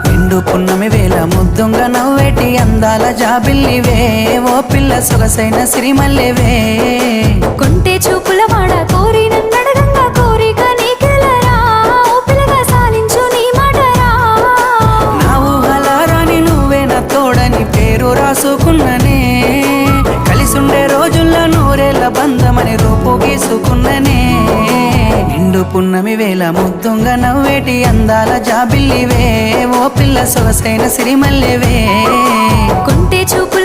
నిండు పున్నమి వేళ ముద్దుంగ నవ్వేటి అందాల జాబిల్లివే ఓ పిల్ల సొగసైన సిరిమల్లెవే కొంటే చూపుల వాడ కోరి నన్నడగంగా కోరిక నీకెలరా ఓ పిల్లగా సాలించు నీ మాటరా నా ఊహలారాని నువ్వే నా తోడని పేరు రాసుకున్ననే కలిసుండే రోజుల్లో నూరేళ్ల బంధమని రూపు గీసుకున్ననే నిండు పున్నమి వేళ ముద్దుంగ నవ్వేటి అందాల జాబిల్లివే ఓ పిల్ల సొగసైన సిరిమల్లెవే కొంటే చూపు